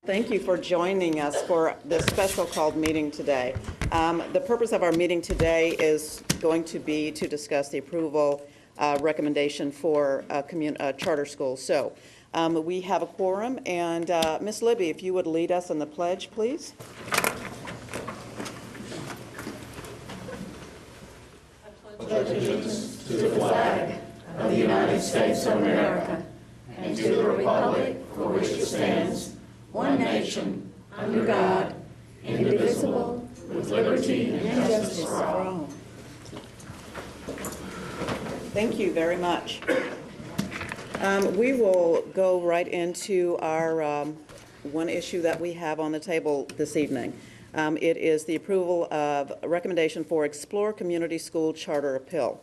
Thank you for joining us for this special called meeting today. The purpose of our meeting today is going to be to discuss the approval recommendation for charter schools. So we have a quorum, and Ms. Libby, if you would lead us in the pledge, please. I pledge allegiance to the flag of the United States of America and to the republic for which it stands, one nation, under God, indivisible, with liberty and justice for all. Thank you very much. We will go right into our one issue that we have on the table this evening. It is the approval of a recommendation for Explore Community School Charter Appeal.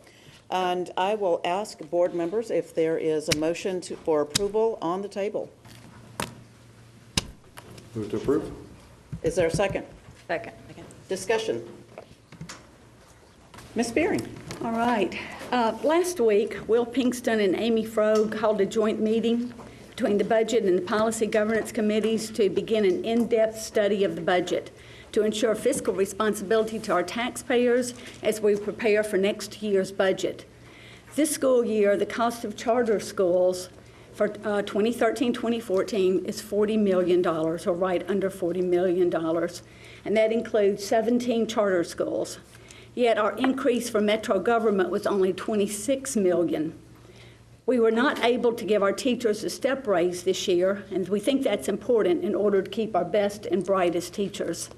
And I will ask board members if there is a motion for approval on the table. Move to approve. Is there a second? Second. Discussion. Ms. Spearing. All right. Last week, Will Pinkston and Amy Frogue held a joint meeting between the Budget and the Policy Governance Committees to begin an in-depth study of the budget to ensure fiscal responsibility to our taxpayers as we prepare for next year's budget. This school year, the cost of charter schools for 2013-2014 is $40 million, or right under $40 million, and that includes 17 charter schools. Yet our increase for Metro government was only $26 million. We were not able to give our teachers a step raise this year, and we think that's important in order to keep our best and brightest teachers.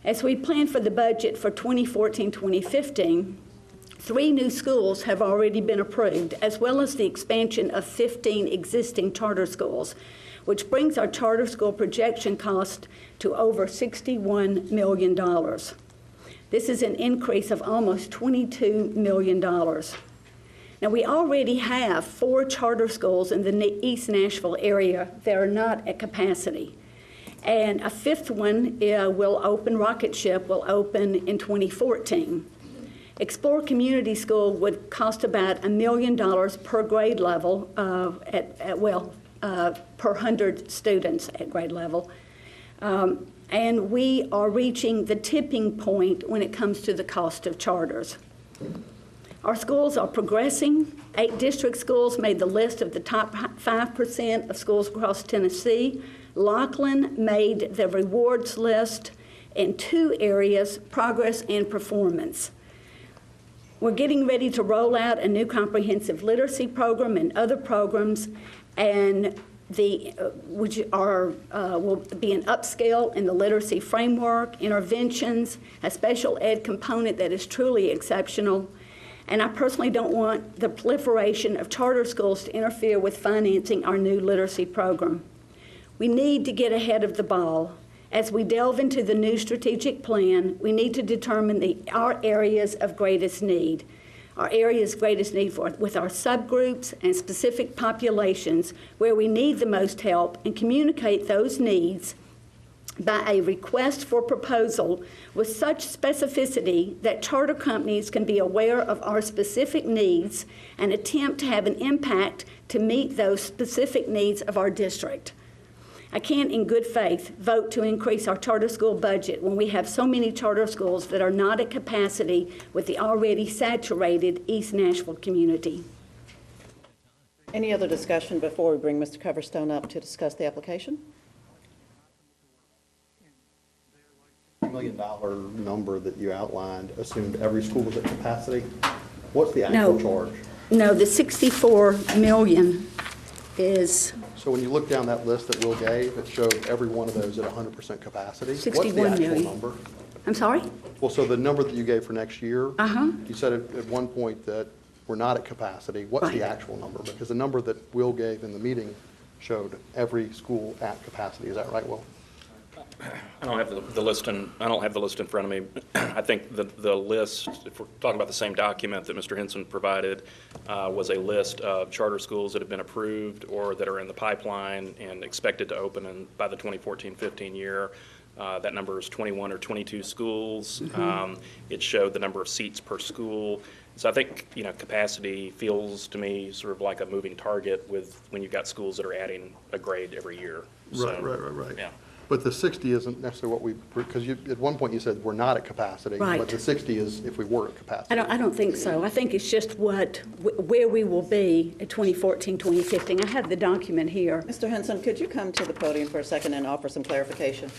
As we plan for the budget for 2014-2015, 3 new schools have already been approved, as well as the expansion of 15 existing charter schools, which brings our charter school projection cost to over $61 million. This is an increase of almost $22 million. Now, we already have 4 charter schools in the East Nashville area that are not at capacity. And a 5th one will open, Rocket Ship will open in 2014. Explore Community School would cost about $1 million per grade level, per 100 students at grade level. And we are reaching the tipping point when it comes to the cost of charters. Our schools are progressing. 8 district schools made the list of the top 5% of schools across Tennessee. Laughlin made the rewards list in 2 areas, progress and performance. We're getting ready to roll out a new comprehensive literacy program and other programs, and which will be an upscale in the literacy framework, interventions, a special ed component that is truly exceptional. And I personally don't want the proliferation of charter schools to interfere with financing our new literacy program. We need to get ahead of the ball. As we delve into the new strategic plan, we need to determine our areas of greatest need. Our areas of greatest need with our subgroups and specific populations where we need the most help, and communicate those needs by a request for proposal with such specificity that charter companies can be aware of our specific needs and attempt to have an impact to meet those specific needs of our district. I can't, in good faith, vote to increase our charter school budget when we have so many charter schools that are not at capacity with the already saturated East Nashville community. Any other discussion before we bring Mr. Coverstone up to discuss the application? $1 million number that you outlined assumed every school was at capacity. What's the actual charge? No, the $64 million is... So when you look down that list that Will gave, it showed every one of those at 100% capacity. 61 What's the actual million. number? I'm sorry? Well, so the number that you gave for next year, you said at one point that we're not at capacity. What's the actual number? Because the number that Will gave in the meeting showed every school at capacity. Is that right, Will? I don't have the list in front of me. I think the list, if we're talking about the same document that Mr. Henson provided, was a list of charter schools that have been approved or that are in the pipeline and expected to open by the 2014-15 year. That number is 21 or 22 schools. It showed the number of seats per school. So I think, capacity feels to me sort of like a moving target when you've got schools that are adding a grade every year. So, Right. Yeah. But the 60 isn't necessarily what we, because at one point you said we're not at capacity. Right. But the 60 is if we were at capacity. I don't think so. I think it's just where we will be at 2014, 2015. I have the document here. Mr. Henson, could you come to the podium for a second and offer some clarification?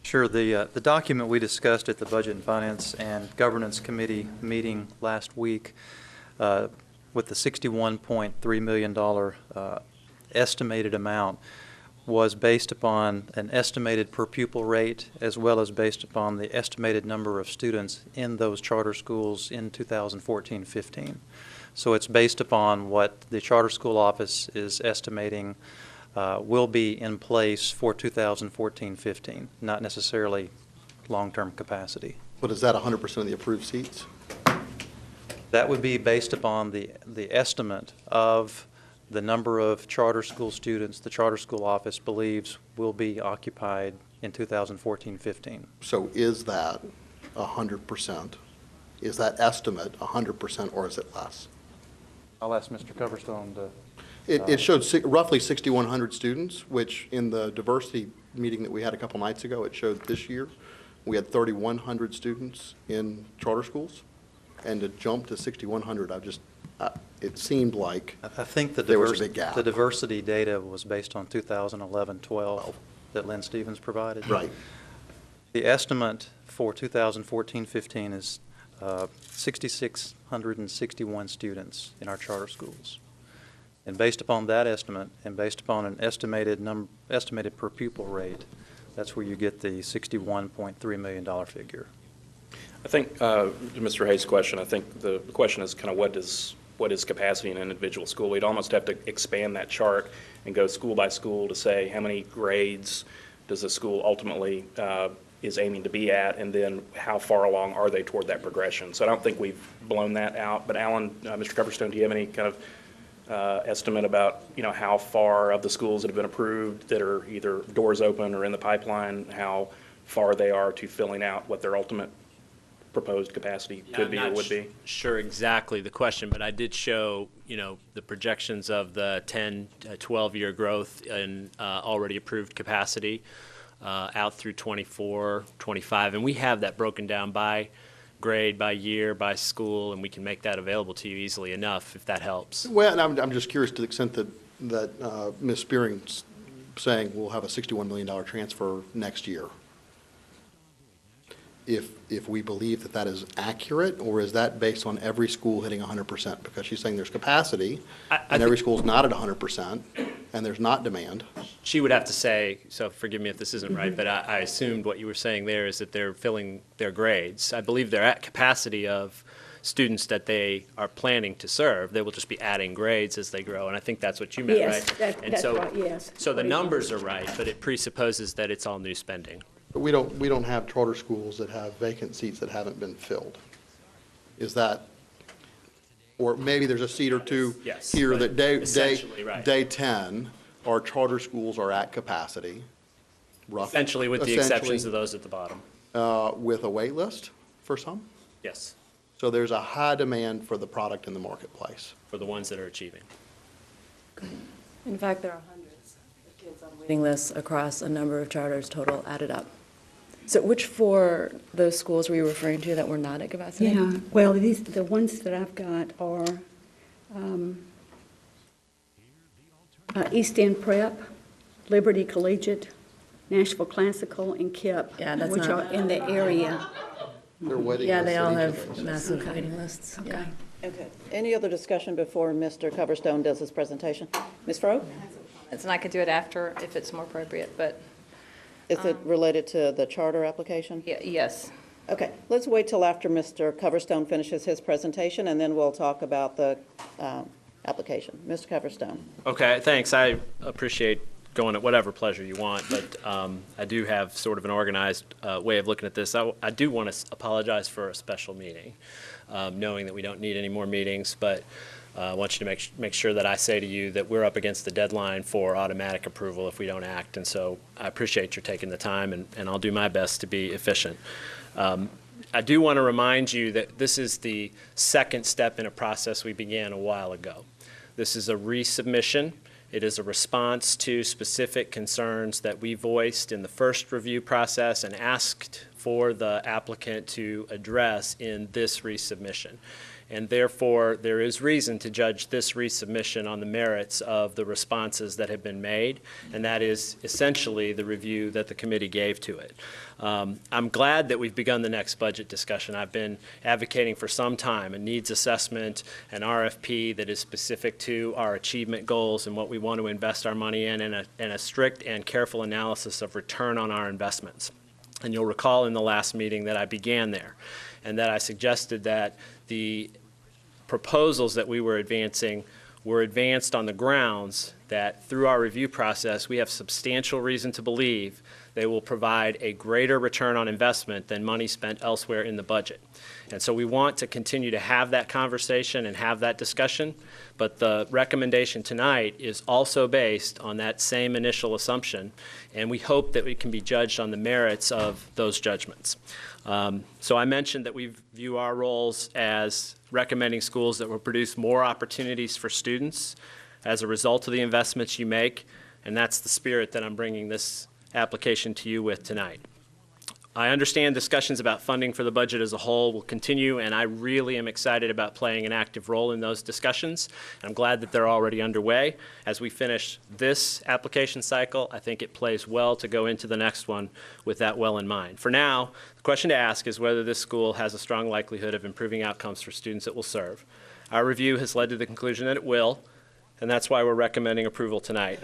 Sure. The document we discussed at the Budget and Finance and Governance Committee meeting last week with the $61.3 million estimated amount was based upon an estimated per pupil rate as well as based upon the estimated number of students in those charter schools in 2014-15. So it's based upon what the charter school office is estimating will be in place for 2014-15, not necessarily long-term capacity. But is that 100% of the approved seats? That would be based upon the estimate of the number of charter school students the charter school office believes will be occupied in 2014-15. So is that 100%? Is that estimate 100% or is it less? I'll ask Mr. Coverstone to... It showed roughly 6,100 students, which in the diversity meeting that we had a couple nights ago, it showed this year, we had 3,100 students in charter schools. And to jump to 6,100, it seemed like I think there was a big gap. the diversity data was based on 2011-12 that Lynn Stevens provided. Right. The estimate for 2014-15 is 6,661 students in our charter schools. And based upon that estimate and based upon an estimated per pupil rate, that's where you get the $61.3 million figure. I think, to Mr. Hayes' question, I think the question is kind of what is capacity in an individual school? We'd almost have to expand that chart and go school by school to say how many grades does the school ultimately is aiming to be at, and then how far along are they toward that progression. So I don't think we've blown that out. But Alan, Mr. Coverstone, do you have any kind of estimate about, how far of the schools that have been approved that are either doors open or in the pipeline, how far they are to filling out what their ultimate proposed capacity could be or would be? Sure exactly the question, but I did show, the projections of the 10 to 12-year growth in already approved capacity out through 24, 25, and we have that broken down by grade, by year, by school, and we can make that available to you easily enough if that helps. Well, and I'm just curious to the extent that Ms. Spearing's saying we'll have a $61 million transfer next year. If we believe that that is accurate, or is that based on every school hitting 100%? Because she's saying there's capacity, and every school's not at 100%, and there's not demand. She would have to say, so forgive me if this isn't right, but I assumed what you were saying there is that they're filling their grades. I believe they're at capacity of students that they are planning to serve. They will just be adding grades as they grow, and I think that's what you meant, Yes, right? that's right, yes. So the numbers are right, but it presupposes that it's all new spending. But we don't have charter schools that have vacant seats that haven't been filled. Is that, or maybe there's a seat or two Yes, here but that essentially, right. day 10, our charter schools are at capacity, roughly. Essentially with the exceptions of those at the bottom. With a wait list for some. Yes, So there's a high demand for the product in the marketplace. for the ones that are achieving. In fact, there are hundreds of kids on waiting lists across a number of charters total added up. So which four those schools were you referring to that were not at capacity? Yeah, well, the ones that I've got are East End Prep, Liberty Collegiate, Nashville Classical, and KIPP, Yeah, that's which not- are in the area. They're waiting Yeah, lists they at all each of have those. massive waiting lists. Yeah. Okay. Any other discussion before Mr. Coverstone does his presentation? Ms. Froh? And I could do it after if it's more appropriate, but Is it related to the charter application? yes. Okay, let's wait till after Mr. Coverstone finishes his presentation, and then we'll talk about the application. Mr. Coverstone. Okay, thanks. I appreciate going at whatever pleasure you want, but I do have sort of an organized way of looking at this. I do want to apologize for a special meeting, knowing that we don't need any more meetings, but I want you to make sure that I say to you that we're up against the deadline for automatic approval if we don't act, and so I appreciate your taking the time, and I'll do my best to be efficient. I do want to remind you that this is the second step in a process we began a while ago. This is a resubmission. It is a response to specific concerns that we voiced in the first review process and asked for the applicant to address in this resubmission. And therefore, there is reason to judge this resubmission on the merits of the responses that have been made, and that is essentially the review that the committee gave to it. I'm glad that we've begun the next budget discussion. I've been advocating for some time a needs assessment, an RFP that is specific to our achievement goals and what we want to invest our money in, and a strict and careful analysis of return on our investments. And you'll recall in the last meeting that I began there, and that I suggested that the proposals that we were advancing were advanced on the grounds that through our review process, we have substantial reason to believe they will provide a greater return on investment than money spent elsewhere in the budget. And so we want to continue to have that conversation and have that discussion, but the recommendation tonight is also based on that same initial assumption, and we hope that we can be judged on the merits of those judgments. So I mentioned that we view our roles as recommending schools that will produce more opportunities for students as a result of the investments you make, and that's the spirit that I'm bringing this application to you with tonight. I understand discussions about funding for the budget as a whole will continue, and I really am excited about playing an active role in those discussions. I'm glad that they're already underway. As we finish this application cycle, I think it plays well to go into the next one with that well in mind. For now, the question to ask is whether this school has a strong likelihood of improving outcomes for students it will serve. Our review has led to the conclusion that it will, and that's why we're recommending approval tonight.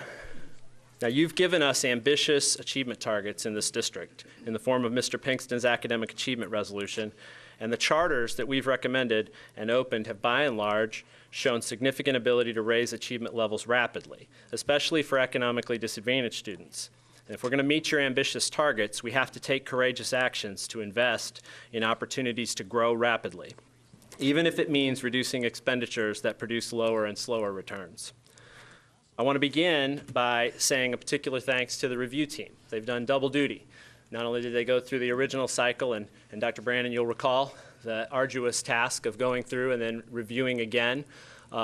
Now, you've given us ambitious achievement targets in this district in the form of Mr. Pinkston's academic achievement resolution, and the charters that we've recommended and opened have by and large shown significant ability to raise achievement levels rapidly, especially for economically disadvantaged students. And if we're going to meet your ambitious targets, we have to take courageous actions to invest in opportunities to grow rapidly, even if it means reducing expenditures that produce lower and slower returns. I want to begin by saying a particular thanks to the review team. They've done double duty. Not only did they go through the original cycle, and Dr. Brandon, you'll recall the arduous task of going through and then reviewing again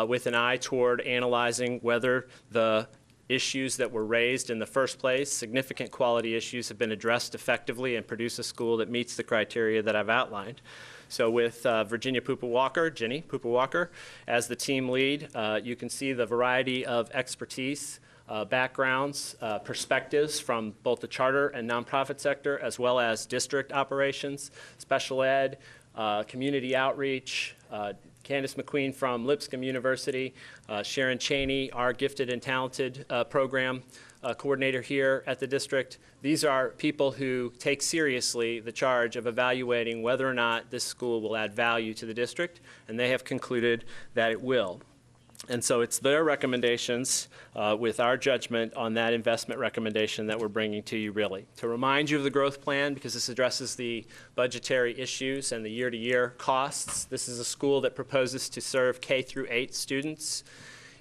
with an eye toward analyzing whether the issues that were raised in the first place, significant quality issues, have been addressed effectively and produce a school that meets the criteria that I've outlined. So with Jenny Poopa-Walker, as the team lead, you can see the variety of expertise, backgrounds, perspectives from both the charter and nonprofit sector, as well as district operations, special ed, community outreach, Candace McQueen from Lipscomb University, Sharon Cheney, our gifted and talented program coordinator here at the district. These are people who take seriously the charge of evaluating whether or not this school will add value to the district, and they have concluded that it will. And so it's their recommendations with our judgment on that investment recommendation that we're bringing to you, really. To remind you of the growth plan, because this addresses the budgetary issues and the year-to-year costs. This is a school that proposes to serve K through 8 students.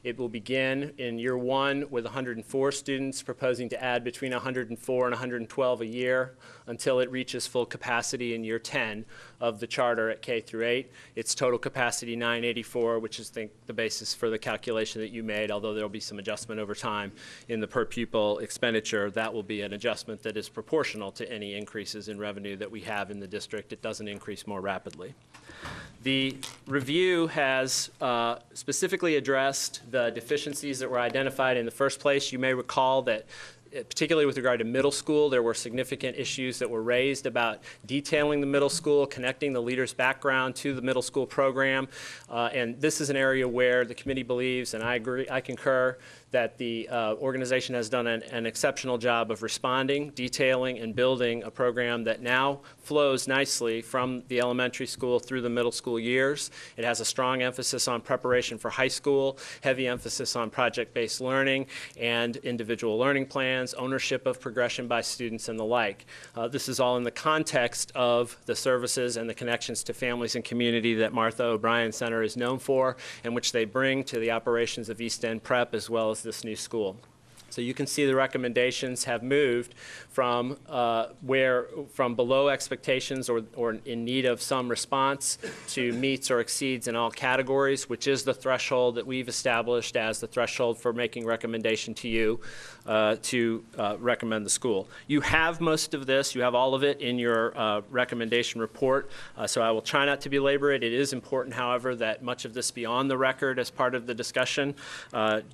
It will begin in year 1 with 104 students, proposing to add between 104 and 112 a year until it reaches full capacity in year 10 of the charter at K through 8. Its total capacity 984, which is the basis for the calculation that you made, although there will be some adjustment over time in the per pupil expenditure. That will be an adjustment that is proportional to any increases in revenue that we have in the district. It doesn't increase more rapidly. The review has specifically addressed the deficiencies that were identified in the first place. You may recall that particularly with regard to middle school, there were significant issues that were raised about detailing the middle school, connecting the leader's background to the middle school program. And this is an area where the committee believes, and I agree, I concur, that the organization has done an exceptional job of responding, detailing, and building a program that now flows nicely from the elementary school through the middle school years. It has a strong emphasis on preparation for high school, heavy emphasis on project-based learning and individual learning plans, ownership of progression by students, and the like. This is all in the context of the services and the connections to families and community that Martha O'Brien Center is known for, and which they bring to the operations of East End Prep as well as this new school. So you can see the recommendations have moved from from below expectations or in need of some response to meets or exceeds in all categories, which is the threshold that we've established as the threshold for making recommendation to you to recommend the school. You have most of this, you have all of it in your recommendation report, so I will try not to belabor it. It is important, however, that much of this be on the record as part of the discussion,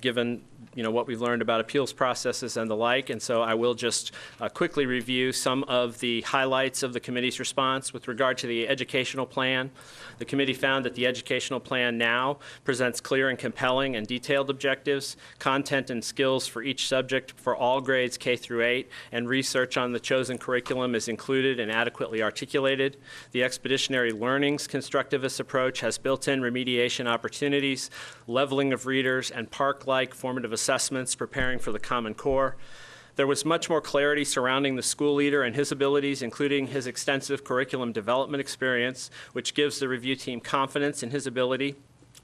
given what we've learned about appeals processes and the like, and so I will just quickly review some of the highlights of the committee's response. With regard to the educational plan, the committee found that the educational plan now presents clear and compelling and detailed objectives, content and skills for each subject for all grades K through 8, and research on the chosen curriculum is included and adequately articulated. The expeditionary learning's constructivist approach has built-in remediation opportunities, leveling of readers, and park-like formative assessments preparing for the Common Core. There was much more clarity surrounding the school leader and his abilities, including his extensive curriculum development experience, which gives the review team confidence in his ability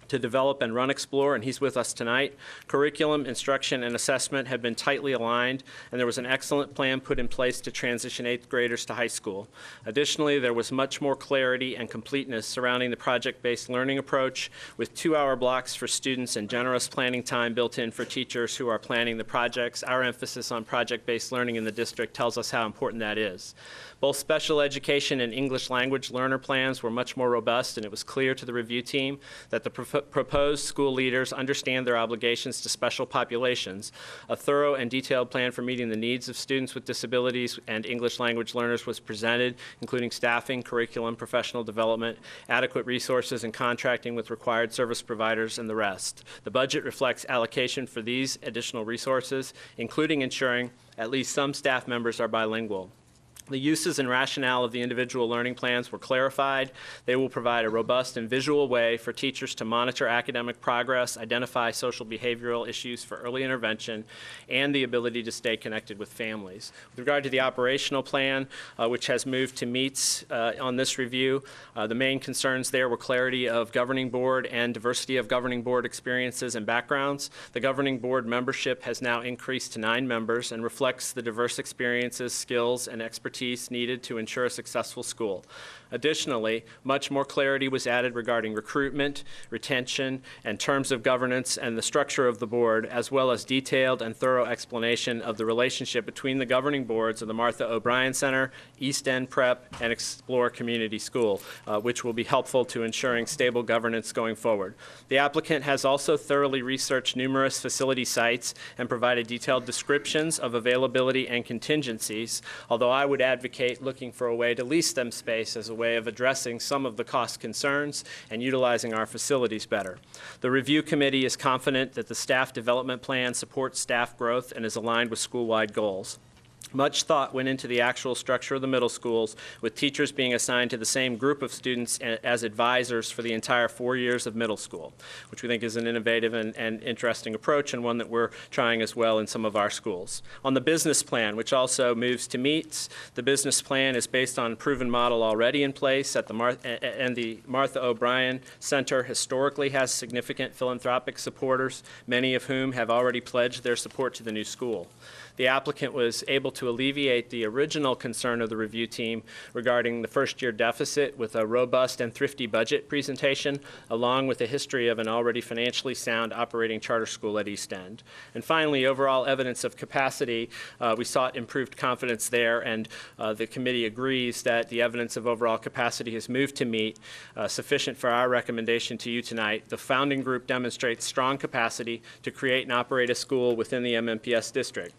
to develop and run Explore, and he's with us tonight. Curriculum, instruction, and assessment have been tightly aligned, and there was an excellent plan put in place to transition 8th graders to high school. Additionally, there was much more clarity and completeness surrounding the project-based learning approach, with 2-hour blocks for students and generous planning time built in for teachers who are planning the projects. Our emphasis on project-based learning in the district tells us how important that is. Both special education and English language learner plans were much more robust, and it was clear to the review team that the proposed school leaders understand their obligations to special populations. A thorough and detailed plan for meeting the needs of students with disabilities and English language learners was presented, including staffing, curriculum, professional development, adequate resources, and contracting with required service providers, and the rest. The budget reflects allocation for these additional resources, including ensuring at least some staff members are bilingual. The uses and rationale of the individual learning plans were clarified. They will provide a robust and visual way for teachers to monitor academic progress, identify social behavioral issues for early intervention, and the ability to stay connected with families. With regard to the operational plan, which has moved to meets on this review, the main concerns there were clarity of governing board and diversity of governing board experiences and backgrounds. The governing board membership has now increased to 9 members and reflects the diverse experiences, skills, and expertise needed to ensure a successful school. Additionally, much more clarity was added regarding recruitment, retention, and terms of governance and the structure of the board, as well as detailed and thorough explanation of the relationship between the governing boards of the Martha O'Brien Center, East End Prep, and Explore Community School, which will be helpful to ensuring stable governance going forward. The applicant has also thoroughly researched numerous facility sites and provided detailed descriptions of availability and contingencies, although I would advocate looking for a way to lease them space as a way of addressing some of the cost concerns and utilizing our facilities better. The review committee is confident that the staff development plan supports staff growth and is aligned with school-wide goals. Much thought went into the actual structure of the middle schools, with teachers being assigned to the same group of students as advisors for the entire 4 years of middle school, which we think is an innovative and interesting approach, and one that we're trying as well in some of our schools. On the business plan, which also moves to meets, the business plan is based on a proven model already in place at the Martha O'Brien Center historically has significant philanthropic supporters, many of whom have already pledged their support to the new school. The applicant was able to alleviate the original concern of the review team regarding the first-year deficit with a robust and thrifty budget presentation, along with a history of an already financially sound operating charter school at East End. And finally, overall evidence of capacity, we sought improved confidence there, and the committee agrees that the evidence of overall capacity has moved to meet, sufficient for our recommendation to you tonight. The founding group demonstrates strong capacity to create and operate a school within the MNPS district.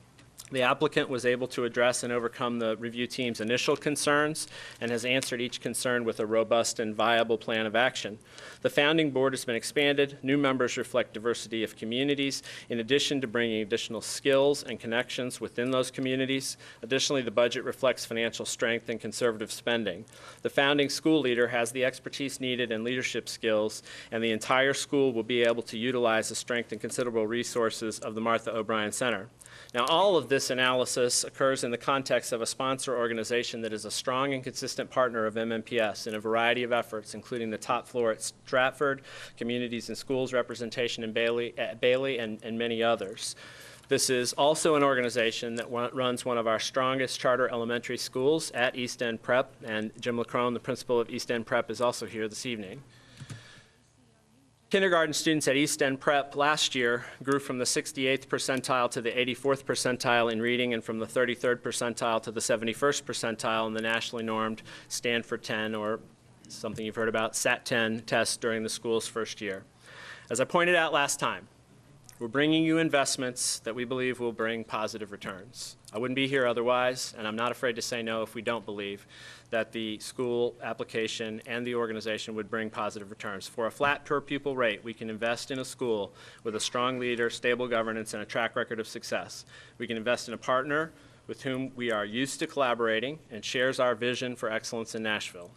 The applicant was able to address and overcome the review team's initial concerns and has answered each concern with a robust and viable plan of action. The founding board has been expanded. New members reflect diversity of communities, in addition to bringing additional skills and connections within those communities. Additionally, the budget reflects financial strength and conservative spending. The founding school leader has the expertise needed and leadership skills, and the entire school will be able to utilize the strength and considerable resources of the Martha O'Brien Center. Now, all of this analysis occurs in the context of a sponsor organization that is a strong and consistent partner of MNPS in a variety of efforts, including the top floor at Stratford, communities and schools representation in Bailey, and many others. This is also an organization that runs one of our strongest charter elementary schools at East End Prep, and Jim LaCrone, the principal of East End Prep, is also here this evening. Kindergarten students at East End Prep last year grew from the 68th percentile to the 84th percentile in reading, and from the 33rd percentile to the 71st percentile in the nationally normed Stanford 10, or something you've heard about, SAT 10 test during the school's first year. As I pointed out last time, we're bringing you investments that we believe will bring positive returns. I wouldn't be here otherwise, and I'm not afraid to say no if we don't believe that the school application and the organization would bring positive returns. For a flat per pupil rate, we can invest in a school with a strong leader, stable governance, and a track record of success. We can invest in a partner with whom we are used to collaborating and shares our vision for excellence in Nashville.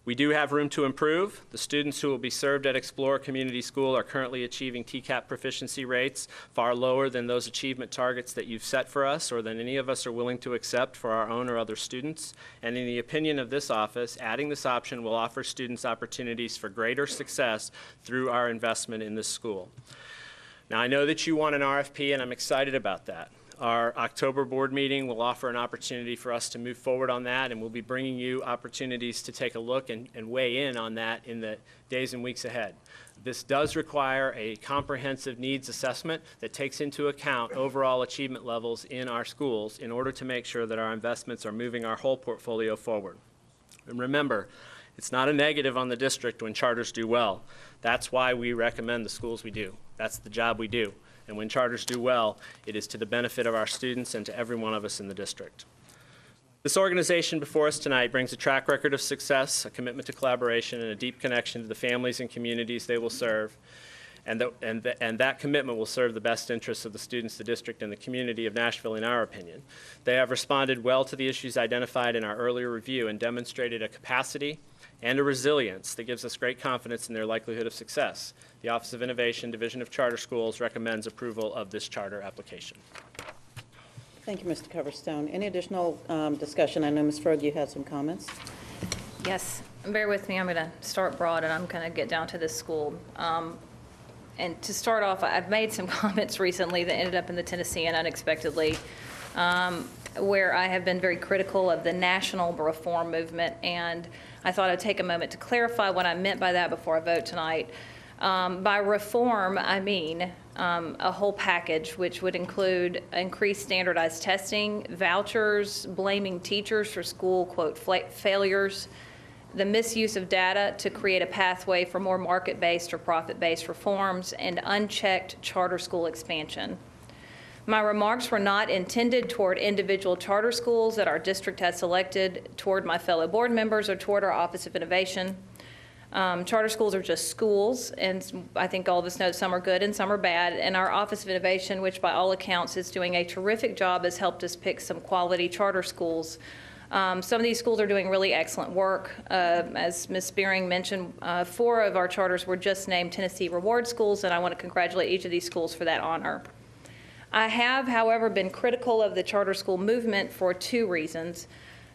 We do have room to improve. The students who will be served at Explorer Community School are currently achieving TCAP proficiency rates far lower than those achievement targets that you've set for us or than any of us are willing to accept for our own or other students. And in the opinion of this office, adding this option will offer students opportunities for greater success through our investment in this school. Now, I know that you want an RFP, and I'm excited about that. Our October board meeting will offer an opportunity for us to move forward on that, and we'll be bringing you opportunities to take a look and weigh in on that in the days and weeks ahead. This does require a comprehensive needs assessment that takes into account overall achievement levels in our schools in order to make sure that our investments are moving our whole portfolio forward. And remember, it's not a negative on the district when charters do well. That's why we recommend the schools we do. That's the job we do. And when charters do well, it is to the benefit of our students and to every one of us in the district. This organization before us tonight brings a track record of success, a commitment to collaboration, and a deep connection to the families and communities they will serve. And that commitment will serve the best interests of the students, the district, and the community of Nashville, in our opinion. They have responded well to the issues identified in our earlier review and demonstrated a capacity and a resilience that gives us great confidence in their likelihood of success. The Office of Innovation, Division of Charter Schools, recommends approval of this charter application. Thank you, Mr. Coverstone. Any additional discussion? I know, Ms. Frog, you had some comments. Yes, bear with me. I'm going to start broad, and I'm going to get down to this school. And to start off, I've made some comments recently that ended up in the Tennessean unexpectedly, where I have been very critical of the national reform movement, and I thought I'd take a moment to clarify what I meant by that before I vote tonight. By reform, I mean a whole package, which would include increased standardized testing, vouchers, blaming teachers for school, quote, failures, the misuse of data to create a pathway for more market-based or profit-based reforms, and unchecked charter school expansion. My remarks were not intended toward individual charter schools that our district has selected, toward my fellow board members, or toward our Office of Innovation. Charter schools are just schools, and I think all of us know some are good and some are bad, and our Office of Innovation, which by all accounts is doing a terrific job, has helped us pick some quality charter schools. Some of these schools are doing really excellent work. As Ms. Spearing mentioned, 4 of our charters were just named Tennessee Reward Schools, and I want to congratulate each of these schools for that honor. I have, however, been critical of the charter school movement for 2 reasons.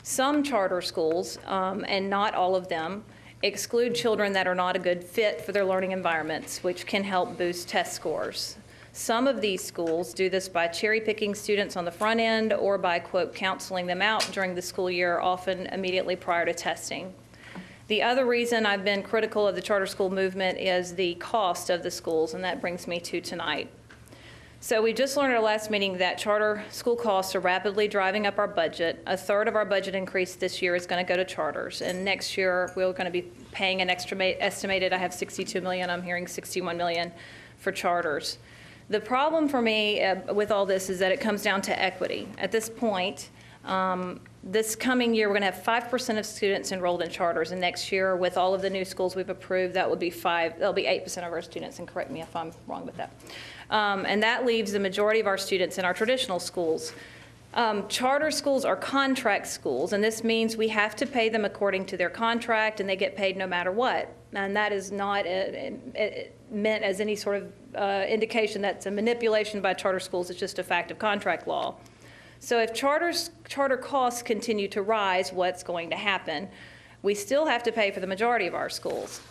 Some charter schools, and not all of them, exclude children that are not a good fit for their learning environments, which can help boost test scores. Some of these schools do this by cherry-picking students on the front end or by, quote, counseling them out during the school year, often immediately prior to testing. The other reason I've been critical of the charter school movement is the cost of the schools, and that brings me to tonight. So we just learned at our last meeting that charter school costs are rapidly driving up our budget. 1/3 of our budget increase this year is going to go to charters, and next year we're going to be paying an estimated, I have $62 million, I'm hearing $61 million for charters. The problem for me with all this is that it comes down to equity. At this point, this coming year, we're going to have 5% of students enrolled in charters, and next year, with all of the new schools we've approved, that would be that'll be 8% of our students, and correct me if I'm wrong with that. And that leaves the majority of our students in our traditional schools. Charter schools are contract schools, and this means we have to pay them according to their contract, and they get paid no matter what. And that is not meant as any sort of indication that's a manipulation by charter schools. It's just a fact of contract law. So if charter costs continue to rise, what's going to happen? We still have to pay for the majority of our schools.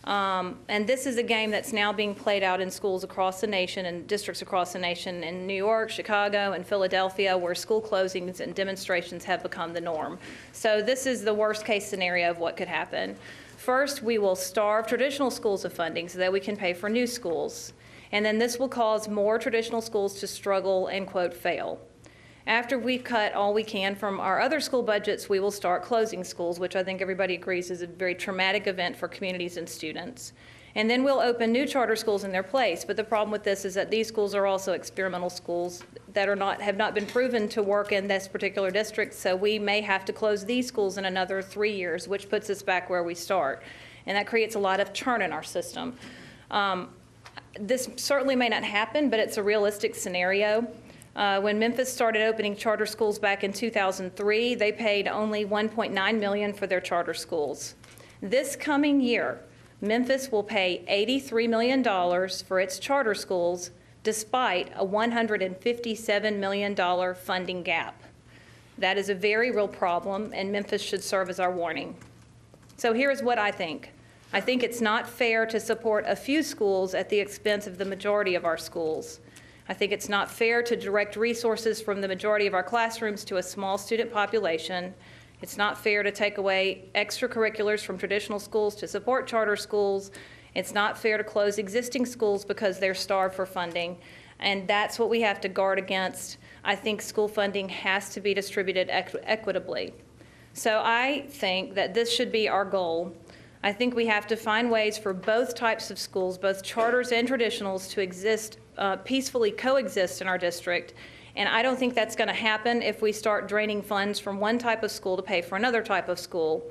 And this is a game that's now being played out in schools across the nation and districts across the nation in New York, Chicago, and Philadelphia, where school closings and demonstrations have become the norm. So this is the worst case scenario of what could happen. First, we will starve traditional schools of funding so that we can pay for new schools. And then this will cause more traditional schools to struggle and, quote, fail. After we've cut all we can from our other school budgets, we will start closing schools, which I think everybody agrees is a very traumatic event for communities and students. And then we'll open new charter schools in their place. But the problem with this is that these schools are also experimental schools that have not been proven to work in this particular district. So we may have to close these schools in another 3 years, which puts us back where we start. And that creates a lot of churn in our system. This certainly may not happen, but it's a realistic scenario. When Memphis started opening charter schools back in 2003, they paid only $1.9 million for their charter schools. This coming year, Memphis will pay $83 million for its charter schools, despite a $157 million funding gap. That is a very real problem, and Memphis should serve as our warning. So here's what I think. I think it's not fair to support a few schools at the expense of the majority of our schools. I think it's not fair to direct resources from the majority of our classrooms to a small student population. It's not fair to take away extracurriculars from traditional schools to support charter schools. It's not fair to close existing schools because they're starved for funding. And that's what we have to guard against. I think school funding has to be distributed equitably. So I think that this should be our goal. I think we have to find ways for both types of schools, both charters and traditionals, to exist, peacefully coexist in our district. And I don't think that's going to happen if we start draining funds from one type of school to pay for another type of school.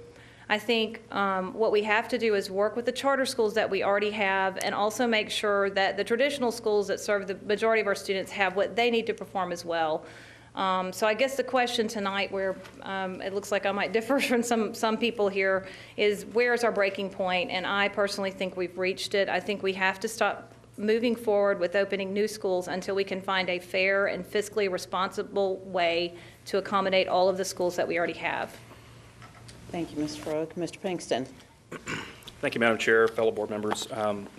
I think what we have to do is work with the charter schools that we already have and also make sure that the traditional schools that serve the majority of our students have what they need to perform as well. So I guess the question tonight, where it looks like I might differ from some people here, is where's our breaking point? And I personally think we've reached it. I think we have to stop moving forward with opening new schools until we can find a fair and fiscally responsible way to accommodate all of the schools that we already have. Thank you, Ms. Frog. Mr. Pinkston. Thank you, Madam Chair, fellow board members.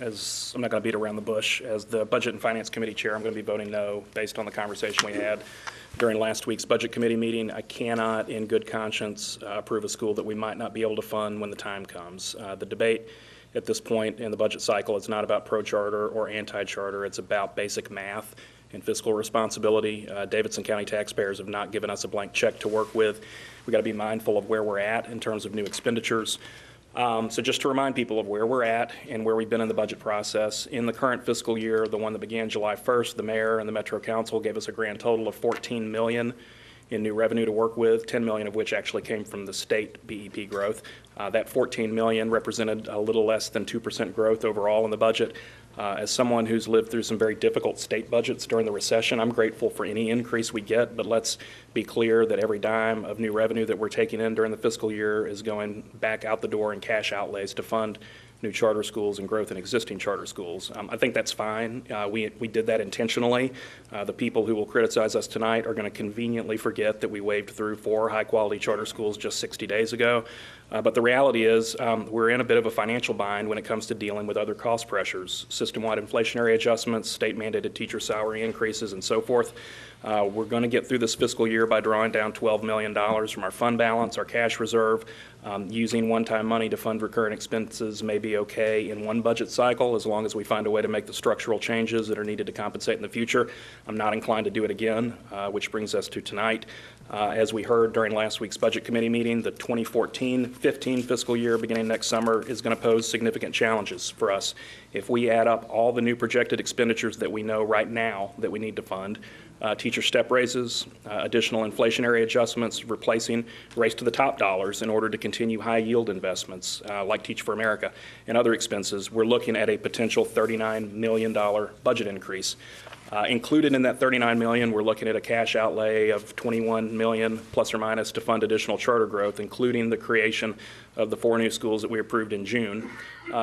As I'm not going to beat around the bush, as the Budget and Finance Committee Chair, I'm going to be voting no based on the conversation we had during last week's Budget Committee meeting. I cannot, in good conscience, approve a school that we might not be able to fund when the time comes. The debate at this point in the budget cycle is not about pro-charter or anti-charter. It's about basic math and fiscal responsibility. Davidson County taxpayers have not given us a blank check to work with. We've got to be mindful of where we're at in terms of new expenditures. So just to remind people of where we're at and where we've been in the budget process, in the current fiscal year, the one that began July 1st, the mayor and the Metro Council gave us a grand total of $14 million in new revenue to work with, $10 million of which actually came from the state BEP growth. That $14 million represented a little less than 2% growth overall in the budget. As someone who's lived through some very difficult state budgets during the recession, I'm grateful for any increase we get, but let's be clear that every dime of new revenue that we're taking in during the fiscal year is going back out the door in cash outlays to fund new charter schools and growth in existing charter schools. I think that's fine. We did that intentionally. The people who will criticize us tonight are going to conveniently forget that we waved through 4 high-quality charter schools just 60 days ago. But the reality is we're in a bit of a financial bind when it comes to dealing with other cost pressures, system-wide inflationary adjustments, state-mandated teacher salary increases, and so forth. We're going to get through this fiscal year by drawing down $12 million from our fund balance, our cash reserve. Using one-time money to fund recurrent expenses may be okay in one budget cycle as long as we find a way to make the structural changes that are needed to compensate in the future. I'm not inclined to do it again, which brings us to tonight. As we heard during last week's Budget Committee meeting, the 2014-15 fiscal year beginning next summer is going to pose significant challenges for us. If we add up all the new projected expenditures that we know right now that we need to fund, teacher step raises, additional inflationary adjustments, replacing race to the top dollars in order to continue high yield investments like Teach for America and other expenses, we're looking at a potential $39 million budget increase. Included in that $39 million, we're looking at a cash outlay of $21 million plus or minus to fund additional charter growth, including the creation of the 4 new schools that we approved in June.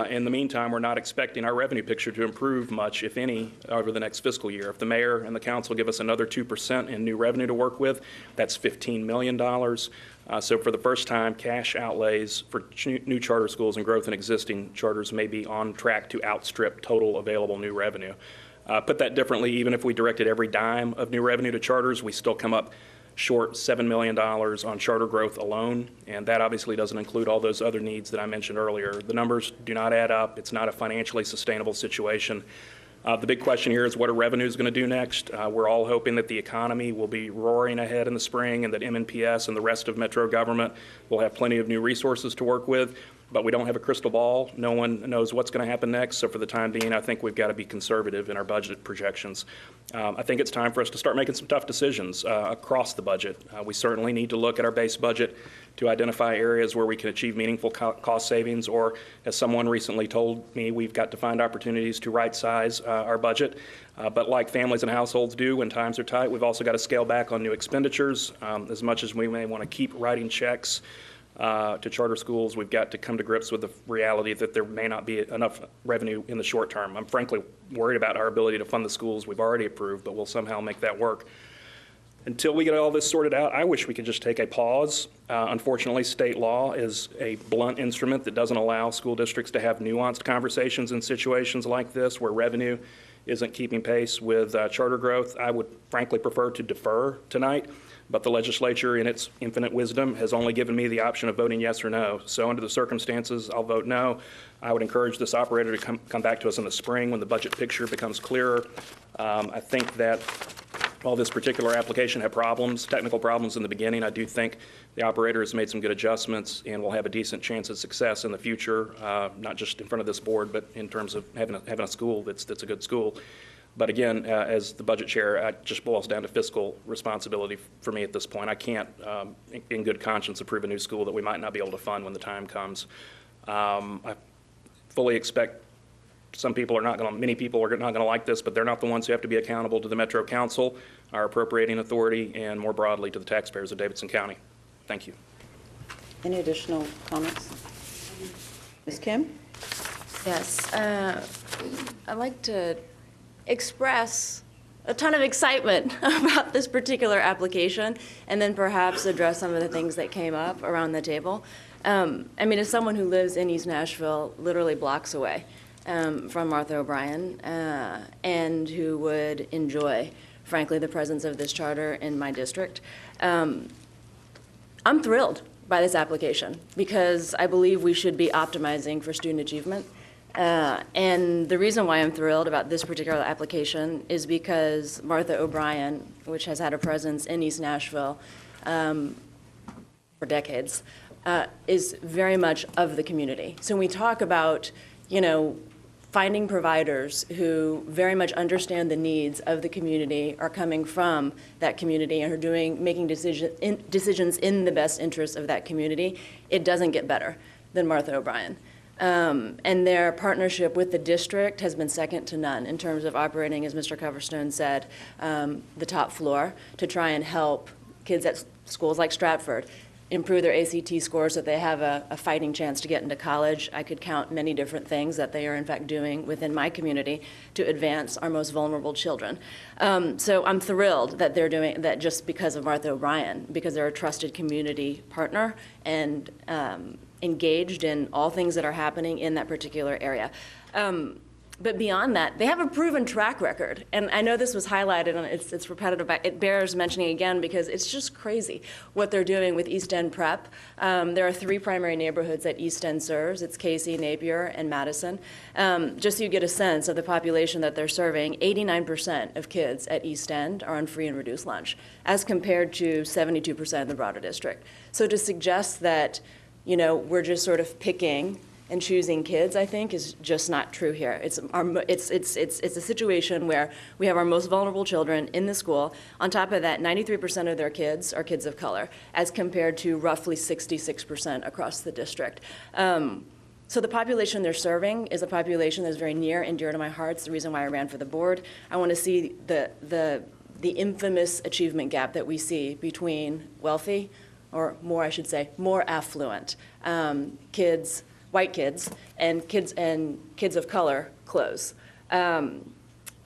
In the meantime, we're not expecting our revenue picture to improve much, if any, over the next fiscal year. If the mayor and the council give us another 2% in new revenue to work with, that's $15 million. So for the first time, cash outlays for new charter schools and growth in existing charters may be on track to outstrip total available new revenue. Put that differently, even if we directed every dime of new revenue to charters, we still come up short $7 million on charter growth alone, and that obviously doesn't include all those other needs that I mentioned earlier. The numbers do not add up. It's not a financially sustainable situation. The big question here is what are revenues going to do next? We're all hoping that the economy will be roaring ahead in the spring and that MNPS and the rest of Metro government will have plenty of new resources to work with, but we don't have a crystal ball. No one knows what's going to happen next, so for the time being, I think we've got to be conservative in our budget projections. I think it's time for us to start making some tough decisions across the budget. We certainly need to look at our base budget to identify areas where we can achieve meaningful cost savings, or as someone recently told me, we've got to find opportunities to right-size our budget. But like families and households do when times are tight, we've also got to scale back on new expenditures. As much as we may want to keep writing checks to charter schools, we've got to come to grips with the reality that there may not be enough revenue in the short term. I'm frankly worried about our ability to fund the schools we've already approved, but we'll somehow make that work. Until we get all this sorted out, I wish we could just take a pause. Unfortunately, state law is a blunt instrument that doesn't allow school districts to have nuanced conversations in situations like this where revenue isn't keeping pace with charter growth. I would frankly prefer to defer tonight, but the legislature, in its infinite wisdom, has only given me the option of voting yes or no. So under the circumstances, I'll vote no. I would encourage this operator to come back to us in the spring when the budget picture becomes clearer. I think that while this particular application had problems, technical problems in the beginning, I do think the operator has made some good adjustments and will have a decent chance of success in the future, not just in front of this board, but in terms of having a school that's a good school. But again, as the budget chair, it just boils down to fiscal responsibility for me at this point. I can't, in good conscience, approve a new school that we might not be able to fund when the time comes. I fully expect many people are not going to like this, but they're not the ones who have to be accountable to the Metro Council, our appropriating authority, and more broadly to the taxpayers of Davidson County. Thank you. Any additional comments? Ms. Kim? Yes, I'd like to express a ton of excitement about this particular application and then perhaps address some of the things that came up around the table. I mean, as someone who lives in East Nashville, literally blocks away from Martha O'Brien, and who would enjoy, frankly, the presence of this charter in my district, I'm thrilled by this application because I believe we should be optimizing for student achievement. And the reason why I'm thrilled about this particular application is because Martha O'Brien, which has had a presence in East Nashville for decades, is very much of the community. So when we talk about, finding providers who very much understand the needs of the community, are coming from that community, and are making decisions in the best interest of that community, it doesn't get better than Martha O'Brien. And their partnership with the district has been second to none in terms of operating, as Mr. Coverstone said, the top floor to try and help kids at schools like Stratford improve their ACT scores so that they have a fighting chance to get into college. I could count many different things that they are in fact doing within my community to advance our most vulnerable children. So I'm thrilled that they're doing that just because of Martha O'Brien, because they're a trusted community partner and engaged in all things that are happening in that particular area. But beyond that, they have a proven track record. And I know this was highlighted, and it's repetitive, but it bears mentioning again because it's just crazy what they're doing with East End Prep. There are 3 primary neighborhoods that East End serves. It's Casey, Napier, and Madison. Just so you get a sense of the population that they're serving, 89% of kids at East End are on free and reduced lunch, as compared to 72% in the broader district. So to suggest that, we're just sort of picking and choosing kids, I think, is just not true here. It's a situation where we have our most vulnerable children in the school. On top of that, 93% of their kids are kids of color, as compared to roughly 66% across the district. So the population they're serving is a population that's very near and dear to my heart. It's the reason why I ran for the board. I want to see the infamous achievement gap that we see between wealthy, or more, I should say, more affluent kids, white kids, and kids of color close. And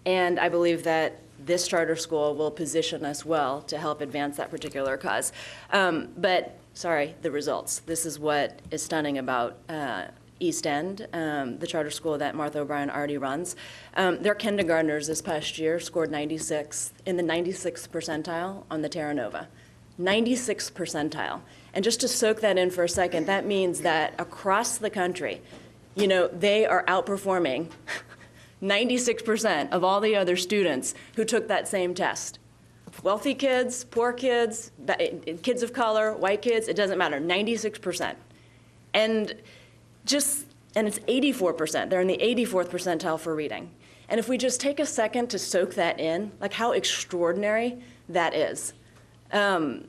I believe that this charter school will position us well to help advance that particular cause. But the results. This is what is stunning about East End, the charter school that Martha O'Brien already runs. Their kindergartners this past year scored 96 in the 96th percentile on the Terra Nova. 96th percentile. And just to soak that in for a second, that means that across the country, you know, they are outperforming 96% of all the other students who took that same test. Wealthy kids, poor kids, kids of color, white kids, it doesn't matter, 96%. And it's 84%. They're in the 84th percentile for reading. And if we just take a second to soak that in, like how extraordinary that is. And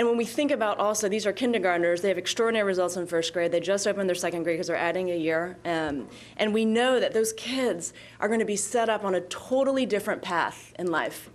when we think about also, these are kindergartners, they have extraordinary results in first grade. They just opened their second grade because they're adding a year. And we know that those kids are going to be set up on a totally different path in life,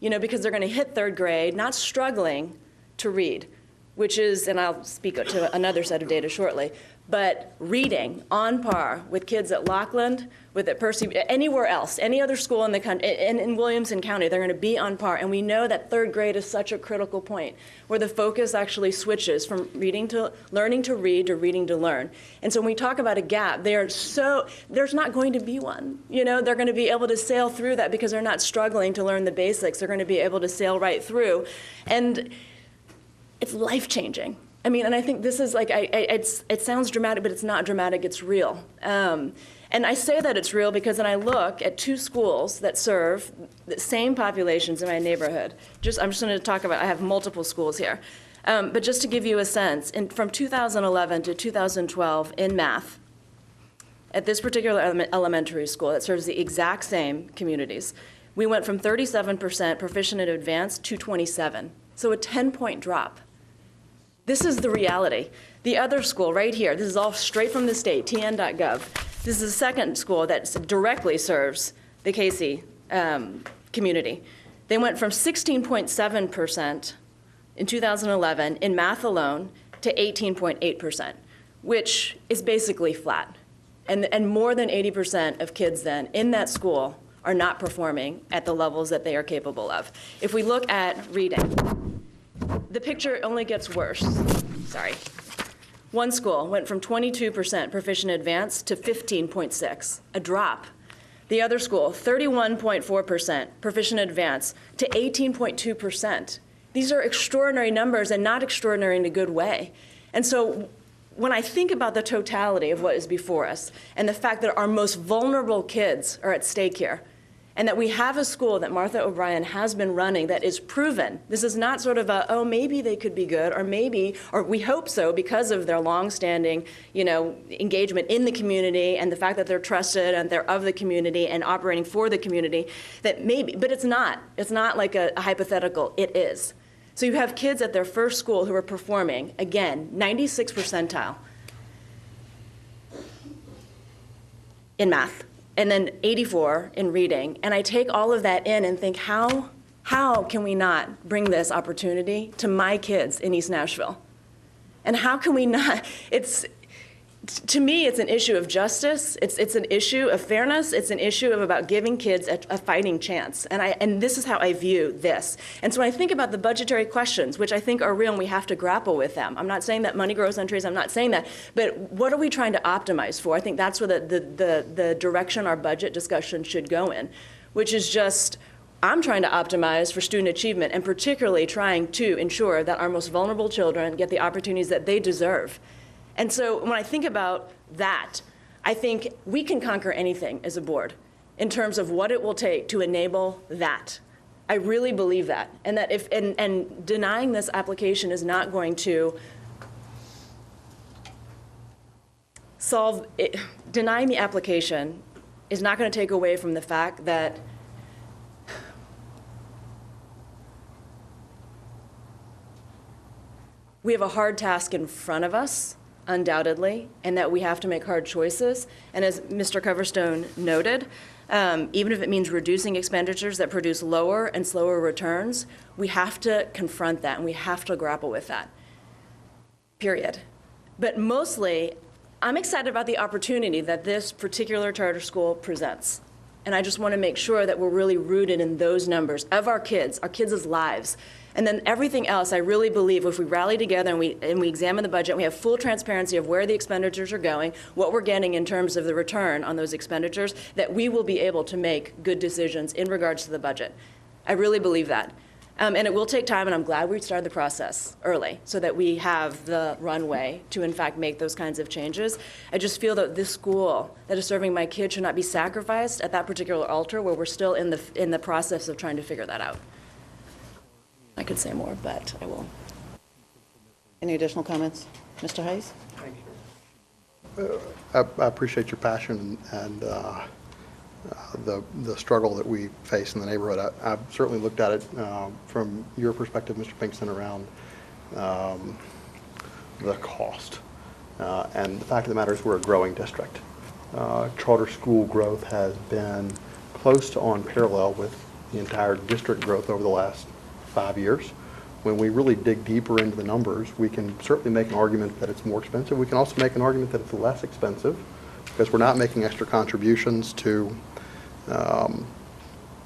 you know, because they're going to hit third grade, not struggling to read, which is, and I'll speak to another set of data shortly, but reading on par with kids at Lockland, at Percy, anywhere else, any other school in the country, in Williamson County, they're going to be on par. And we know that third grade is such a critical point where the focus actually switches from learning to read to reading to learn. And so when we talk about a gap, there's not going to be one. You know, they're going to be able to sail through that because they're not struggling to learn the basics. They're going to be able to sail right through. And it's life-changing. I mean, and I think this is like, it sounds dramatic, but it's not dramatic, it's real. And I say that it's real because then I look at two schools that serve the same populations in my neighborhood. I'm just going to talk about, I have multiple schools here. But just to give you a sense, from 2011 to 2012 in math, at this particular elementary school that serves the exact same communities, we went from 37% proficient in advanced to 27. So a 10-point drop. This is the reality. The other school right here, this is all straight from the state, tn.gov. This is the second school that directly serves the Casey community. They went from 16.7% in 2011 in math alone to 18.8%, which is basically flat. And more than 80% of kids then in that school are not performing at the levels that they are capable of. If we look at reading, the picture only gets worse. Sorry. One school went from 22% proficient advanced to 15.6, a drop. The other school, 31.4% proficient advanced to 18.2%. These are extraordinary numbers and not extraordinary in a good way. And so when I think about the totality of what is before us and the fact that our most vulnerable kids are at stake here, and that we have a school that Martha O'Brien has been running that is proven. This is not sort of oh, maybe they could be good, or we hope so because of their longstanding, you know, engagement in the community and the fact that they're trusted and they're of the community and operating for the community, that maybe, but it's not. It's not like a hypothetical, it is. So you have kids at their first school who are performing, again, 96th percentile in math. And then 84 in reading. And I take all of that in and think, how can we not bring this opportunity to my kids in East Nashville? And how can we not, to me, it's an issue of justice. It's an issue of fairness. It's an issue of about giving kids a fighting chance. And this is how I view this. And so when I think about the budgetary questions, which I think are real and we have to grapple with them. I'm not saying that money grows on trees. I'm not saying that. But what are we trying to optimize for? I think that's where the direction our budget discussion should go in, which is just, I'm trying to optimize for student achievement and particularly trying to ensure that our most vulnerable children get the opportunities that they deserve. And so when I think about that, I think we can conquer anything as a board in terms of what it will take to enable that. I really believe that. And that and denying this application is not going to solve it. Denying the application is not going to take away from the fact that we have a hard task in front of us, undoubtedly, and that we have to make hard choices. And as Mr. Coverstone noted, even if it means reducing expenditures that produce lower and slower returns, we have to confront that and we have to grapple with that, period. But mostly, I'm excited about the opportunity that this particular charter school presents. And I just want to make sure that we're really rooted in those numbers of our kids' lives. And then everything else, I really believe if we rally together and we examine the budget, we have full transparency of where the expenditures are going, what we're getting in terms of the return on those expenditures, that we will be able to make good decisions in regards to the budget. I really believe that. And it will take time, and I'm glad we started the process early so that we have the runway to, in fact, make those kinds of changes. I just feel that this school that is serving my kids should not be sacrificed at that particular altar where we're still in the process of trying to figure that out. I could say more, but I won't. Any additional comments? Mr. Hayes? I appreciate your passion and the struggle that we face in the neighborhood. I've certainly looked at it from your perspective, Mr. Pinkston, around the cost. And the fact of the matter is we're a growing district. Charter school growth has been close to on parallel with the entire district growth over the last 5 years. When we really dig deeper into the numbers, we can certainly make an argument that it's more expensive. We can also make an argument that it's less expensive because we're not making extra contributions to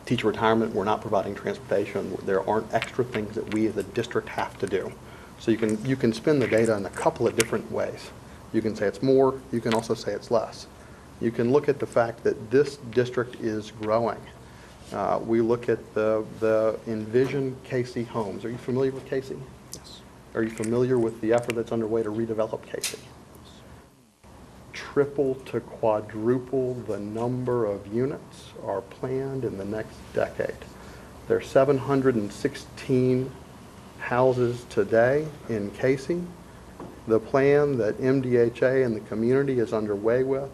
teacher retirement. We're not providing transportation. There aren't extra things that we as a district have to do. So you can spin the data in a couple of different ways. You can say it's more. You can also say it's less. You can look at the fact that this district is growing. We look at the Envision Casey homes. Are you familiar with Casey? Yes. Are you familiar with the effort that's underway to redevelop Casey? Triple to quadruple the number of units are planned in the next decade. There are 716 houses today in Casey. The plan that MDHA and the community is underway with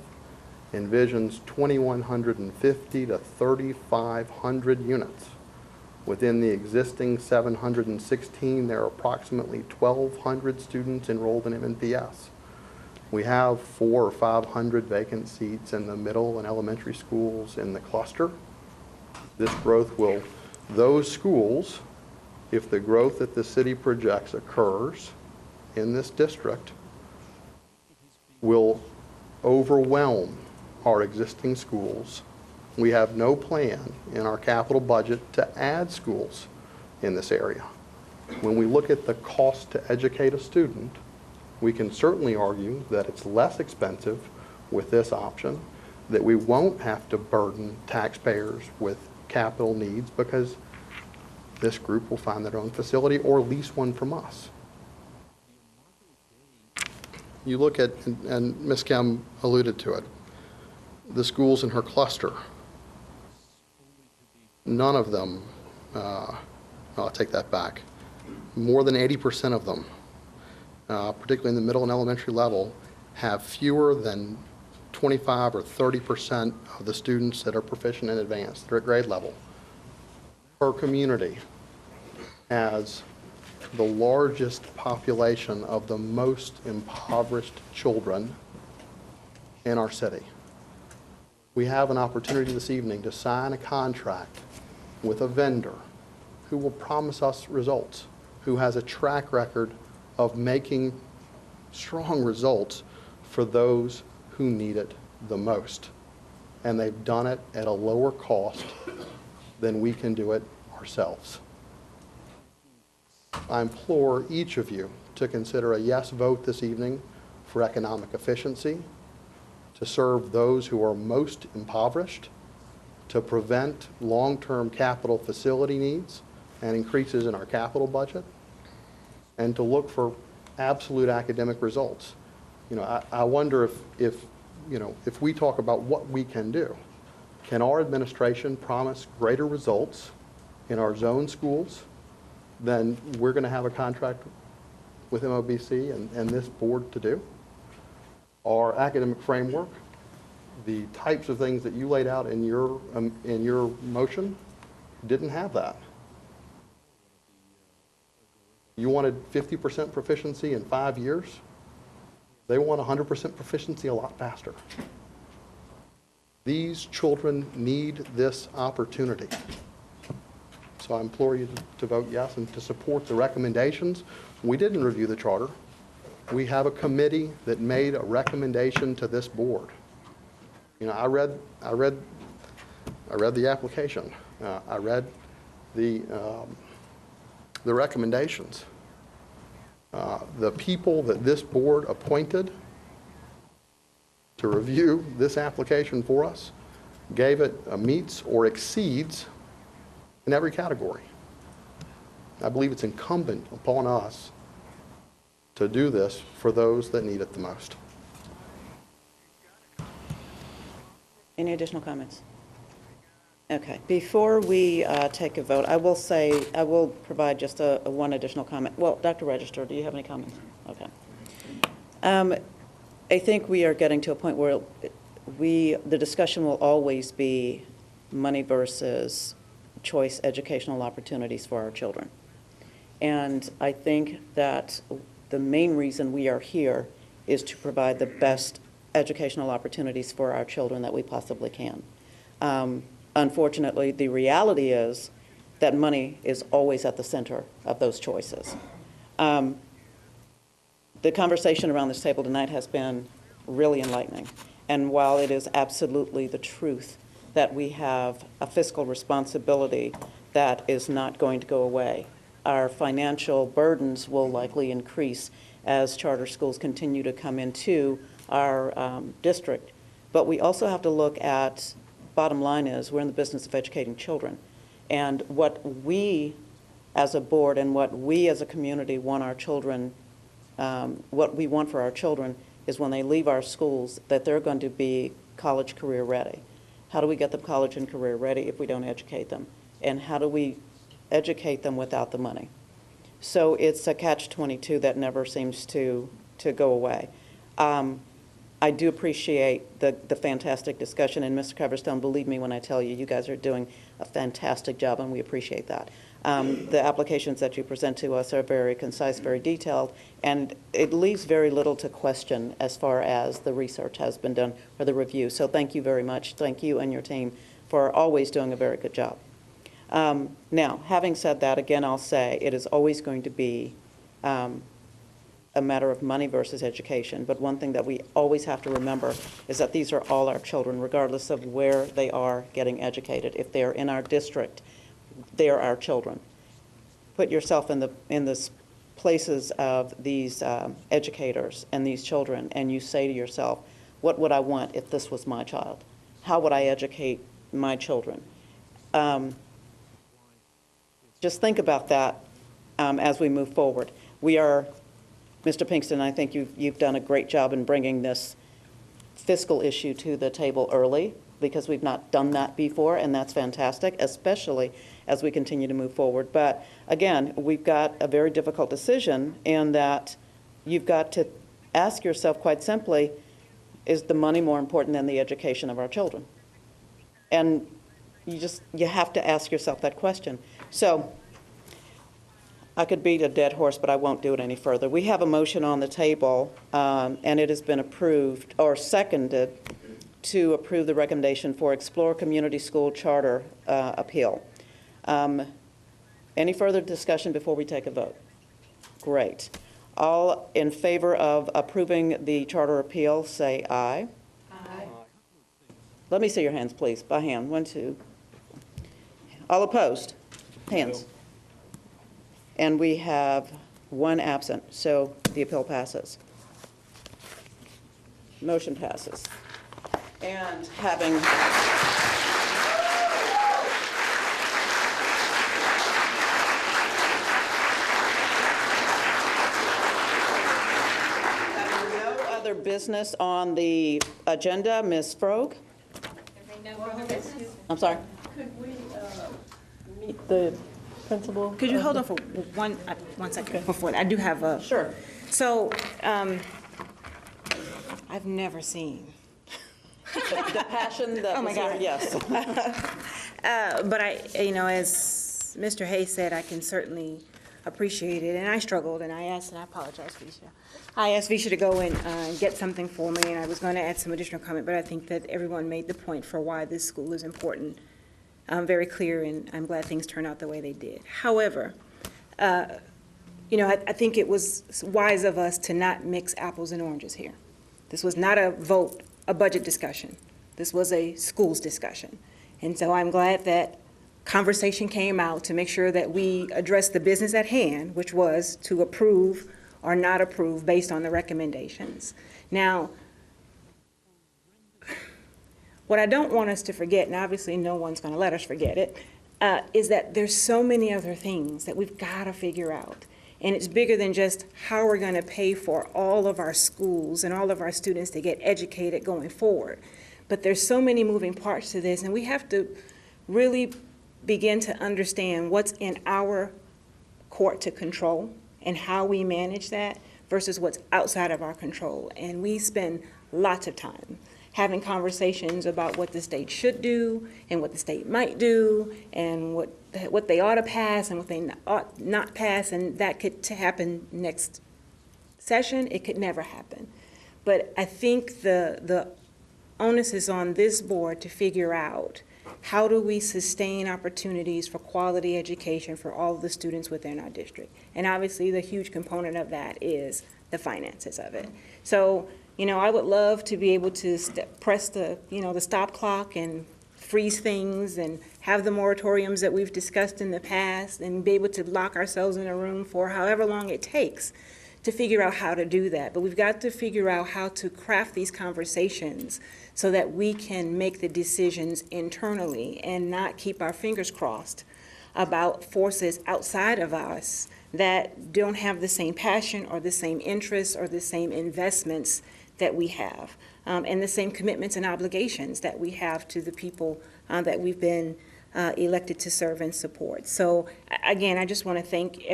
envisions 2,150 to 3,500 units. Within the existing 716, there are approximately 1,200 students enrolled in MNPS. We have 400 or 500 vacant seats in the middle and elementary schools in the cluster. This growth will, those schools, if the growth that the city projects occurs in this district, will overwhelm our existing schools. We have no plan in our capital budget to add schools in this area. When we look at the cost to educate a student, we can certainly argue that it's less expensive with this option, that we won't have to burden taxpayers with capital needs because this group will find their own facility or lease one from us. You look at, and Ms. Kemp alluded to it, the schools in her cluster. None of them, I'll take that back, more than 80% of them, particularly in the middle and elementary level, have fewer than 25 or 30% of the students that are proficient in advanced. They're at grade level. Her community has the largest population of the most impoverished children in our city. We have an opportunity this evening to sign a contract with a vendor who will promise us results, who has a track record of making strong results for those who need it the most. And they've done it at a lower cost than we can do it ourselves. I implore each of you to consider a yes vote this evening for economic efficiency, to serve those who are most impoverished, to prevent long-term capital facility needs and increases in our capital budget, and to look for absolute academic results. You know, I wonder if we talk about what we can do, can our administration promise greater results in our zone schools than we're going to have a contract with MOBC and this board to do? Our academic framework, the types of things that you laid out in your motion, didn't have that. You wanted 50% proficiency in 5 years. They want 100% proficiency a lot faster. These children need this opportunity. So I implore you to vote yes and to support the recommendations. We didn't review the charter. We have a committee that made a recommendation to this board. You know, I read I read the application. I read the recommendations. The people that this board appointed to review this application for us gave it a meets or exceeds in every category. I believe it's incumbent upon us to do this for those that need it the most. Any additional comments? Okay, before we take a vote, I will provide just a one additional comment. Well, Dr. Register, do you have any comments? Okay. I think we are getting to a point where the discussion will always be money versus choice educational opportunities for our children. And I think that the main reason we are here is to provide the best educational opportunities for our children that we possibly can. Unfortunately, the reality is that money is always at the center of those choices. The conversation around this table tonight has been really enlightening. And while it is absolutely the truth that we have a fiscal responsibility that is not going to go away, our financial burdens will likely increase as charter schools continue to come into our district. But we also have to look at, bottom line is, we're in the business of educating children. And what we as a board and what we as a community want our children, what we want for our children is when they leave our schools that they're going to be college career ready. How do we get them college and career ready if we don't educate them? And how do we educate them without the money? So it's a catch-22 that never seems to go away. I do appreciate the fantastic discussion, and Mr. Coverstone, believe me when I tell you, you guys are doing a fantastic job, and we appreciate that. The applications that you present to us are very concise, very detailed, and it leaves very little to question as far as the research has been done or the review. So thank you very much. Thank you and your team for always doing a very good job. Now, having said that, again, I'll say it is always going to be a matter of money versus education. But one thing that we always have to remember is that these are all our children, regardless of where they are getting educated. If they are in our district, they are our children. Put yourself in the places of these educators and these children, and you say to yourself, what would I want if this was my child? How would I educate my children? Just think about that as we move forward. We are, Mr. Pinkston, I think you've done a great job in bringing this fiscal issue to the table early, because we've not done that before, and that's fantastic, especially as we continue to move forward. But again, we've got a very difficult decision in that you've got to ask yourself quite simply, is the money more important than the education of our children? And you have to ask yourself that question. So I could beat a dead horse, but I won't do it any further. We have a motion on the table, and it has been approved or seconded to approve the recommendation for Explore Community School Charter appeal. Any further discussion before we take a vote? Great. All in favor of approving the charter appeal, say aye. Aye. Let me see your hands, please, by hand. 1, 2. All opposed? Hands. And we have 1 absent, so the appeal passes. Motion passes. And having no other business on the agenda, Ms. Frog? I'm sorry? Could we meet the principal? Could you hold on for one second before that? I do have a. Sure. So, I've never seen. The passion that Oh my was here, God. yes. But as Mr. Hayes said, I can certainly appreciate it, and I struggled, and I asked, and I apologize, Visha. I asked Visha to go and get something for me, and I was going to add some additional comment, but I think that everyone made the point for why this school is important very clear, and I'm glad things turned out the way they did. However, I think it was wise of us to not mix apples and oranges here. This was not a budget discussion. This was a schools discussion. And so I'm glad that conversation came out to make sure that we address the business at hand, which was to approve or not approve based on the recommendations. Now, what I don't want us to forget, and obviously no one's going to let us forget it, is that there's so many other things that we've got to figure out. And it's bigger than just how we're going to pay for all of our schools and all of our students to get educated going forward. But there's so many moving parts to this, and we have to really begin to understand what's in our court to control and how we manage that versus what's outside of our control. And we spend lots of time having conversations about what the state should do and what the state might do and what they ought to pass and what they ought not pass, and that could happen next session. It could never happen. But I think the onus is on this board to figure out how do we sustain opportunities for quality education for all of the students within our district. And obviously the huge component of that is the finances of it. So, you know, I would love to be able to press the stop clock and freeze things and have the moratoriums that we've discussed in the past and be able to lock ourselves in a room for however long it takes to figure out how to do that. But we've got to figure out how to craft these conversations so that we can make the decisions internally and not keep our fingers crossed about forces outside of us that don't have the same passion or the same interests or the same investments that we have, and the same commitments and obligations that we have to the people that we've been elected to serve and support. So again, I just want to thank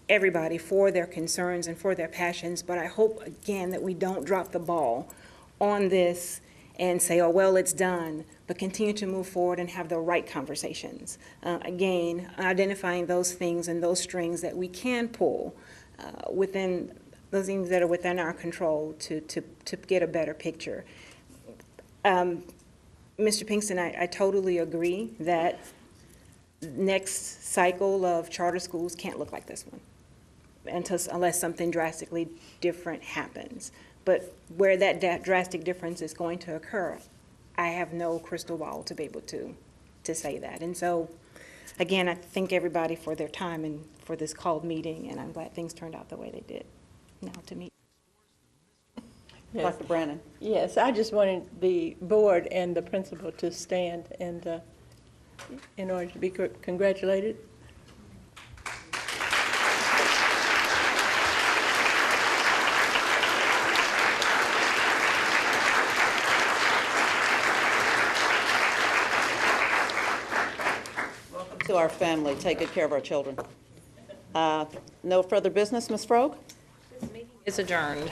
everybody for their concerns and for their passions, but I hope again that we don't drop the ball on this and say, oh, well, it's done, but continue to move forward and have the right conversations. Again, identifying those things and those strings that we can pull within those things that are within our control to get a better picture. Mr. Pinkston, I totally agree that next cycle of charter schools can't look like this one unless something drastically different happens. But where that drastic difference is going to occur, I have no crystal ball to be able to say that. And so, again, I thank everybody for their time and for this called meeting, and I'm glad things turned out the way they did. Now to meet. Yes. Dr. Brannon. Yes, I just wanted the board and the principal to stand and in order to be congratulated. Welcome to our family. Take good care of our children. No further business, Ms. Frogue? This meeting is adjourned.